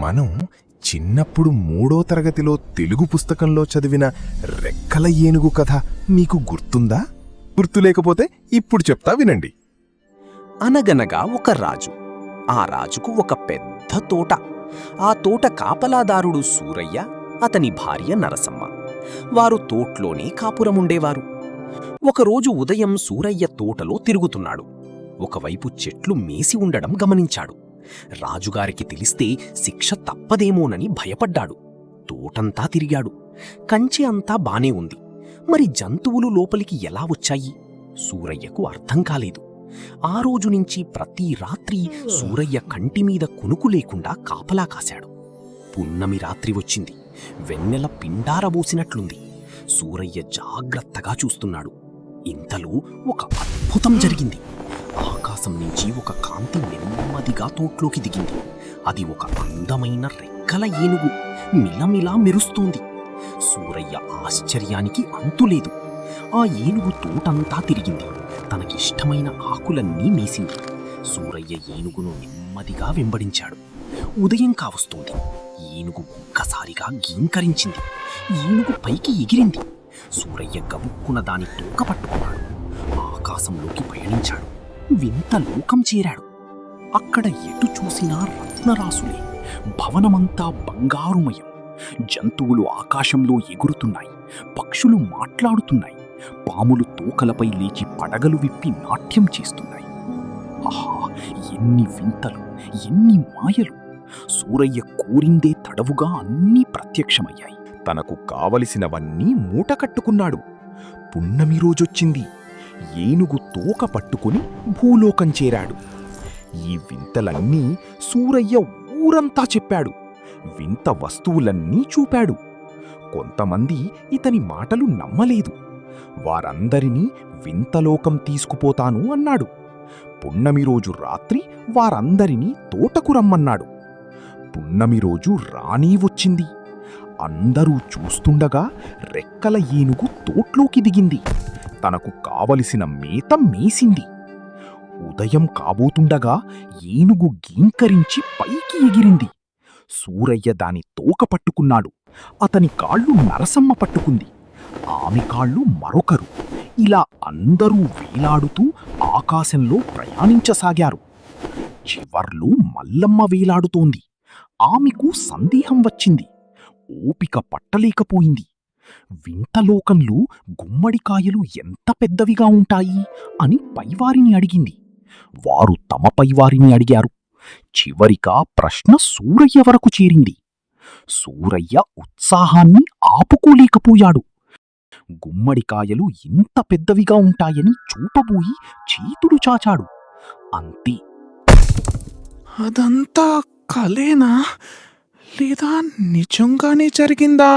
మనం చిన్నప్పుడు 3వ తరగతిలో తెలుగు పుస్తకంలో చదివిన రెక్కల ఏనుగు కథ మీకు గుర్తుందా? గుర్తులేకపోతే ఇప్పుడు చెప్తా వినండి. అనగనగా ఒక రాజు. ఆ రాజుకు ఒక పెద్ద తోట. ఆ తోట కాపలాదారుడు సూరయ్య, అతని భార్య నరసమ్మ. వారు తోట్లోనే కాపురముండేవారు. ఒకరోజు ఉదయం సూరయ్య తోటలో తిరుగుతున్నాడు. ఒకవైపు చెట్లు మేసి ఉండడం గమనించాడు. రాజుగారికి తెలిస్తే శిక్ష తప్పదేమోనని భయపడ్డాడు. తోటంతా తిరిగాడు. కంచె అంతా బానే ఉంది. మరి జంతువులు లోపలికి ఎలా వచ్చాయి? సూరయ్యకు అర్థం కాలేదు. ఆ రోజు నుంచి ప్రతి రాత్రి సూరయ్య కంటిమీద కునుకు లేకుండా కాపలా కాశాడు. పున్నమి రాత్రి వచ్చింది. వెన్నెల పిండారబోసినట్లుంది. సూరయ్య జాగ్రత్తగా చూస్తున్నాడు. ఇంతలో ఒక అద్భుతం జరిగింది. ఆకాశం నుంచి ఒక కాంతి నెమ్మదిగా తోట్లోకి దిగింది. అది ఒక అందమైన రెక్కల ఏనుగు, మిలమిలా మెరుస్తోంది. సూరయ్య ఆశ్చర్యానికి అంతులేదు. ఆ ఏనుగు తోటంతా తిరిగింది. తనకిష్టమైన ఆకులన్నీ మేసింది. సూరయ్య ఏనుగును నెమ్మదిగా వెంబడించాడు. ఉదయం కావస్తోంది. ఏనుగు ఒక్కసారిగా గీంకరించింది. ఏనుగు పైకి ఎగిరింది. సూరయ్య గబుక్కున దాని తోక పట్టుకున్నాడు. ఆకాశంలోకి పయనించాడు. వింత లోకం చేరాడు. అక్కడ ఎటు చూసినా రత్నరాసులే. భవనమంతా బంగారుమయం. జంతువులు ఆకాశంలో ఎగురుతున్నాయి. పక్షులు మాట్లాడుతున్నాయి. పాములు తోకలపై లేచి పడగలు విప్పి నాట్యం చేస్తున్నాయి. ఆహా, ఎన్ని వింతలు, ఎన్ని మాయలు! సూరయ్య కోరిందే తడవుగా అన్నీ ప్రత్యక్షమయ్యాయి. తనకు కావలసినవన్నీ మూట కట్టుకున్నాడు. పున్నమి రోజొచ్చింది. ఏనుగు తోక పట్టుకుని భూలోకం చేరాడు. ఈ వింతలన్నీ సూరయ్య ఊరంతా చెప్పాడు. వింత వస్తువులన్నీ చూపాడు. కొంతమంది ఇతని మాటలు నమ్మలేదు. వారందరినీ వింతలోకం తీసుకుపోతాను అన్నాడు. పున్నమి రోజు రాత్రి వారందరినీ తోటకు రమ్మన్నాడు. పున్నమి రోజు రాణీ వచ్చింది. అందరూ చూస్తుండగా రెక్కల ఏనుగు తోట్లోకి దిగింది. తనకు కావలసిన మేత మేసింది. ఉదయం కాబోతుండగా ఏనుగు గీంకరించి పైకి ఎగిరింది. సూరయ్య దాని తోక పట్టుకున్నాడు. అతని కాళ్ళు నరసమ్మ పట్టుకుంది. ఆమె కాళ్ళు మరొకరు. ఇలా అందరూ వేలాడుతూ ఆకాశంలో ప్రయాణించసాగారు. చివర్లో మల్లమ్మ వేలాడుతోంది. ఆమెకు సందేహం వచ్చింది. ఓపిక పట్టలేకపోయింది. వింతలోకంలో గుమ్మడికాయలు ఎంత పెద్దవిగా ఉంటాయి అని పైవారిని అడిగింది. వారు తమ పైవారిని అడిగారు. చివరిగా ప్రశ్న సూరయ్య వరకు చేరింది. సూరయ్య ఉత్సాహాన్ని ఆపుకోలేకపోయాడు. గుమ్మడికాయలు ఇంత పెద్దవిగా ఉంటాయని చూపబోయి చేతులు చాచాడు. అంతే. అదంతా కలేనా లేదా నిజంగానే జరిగిందా?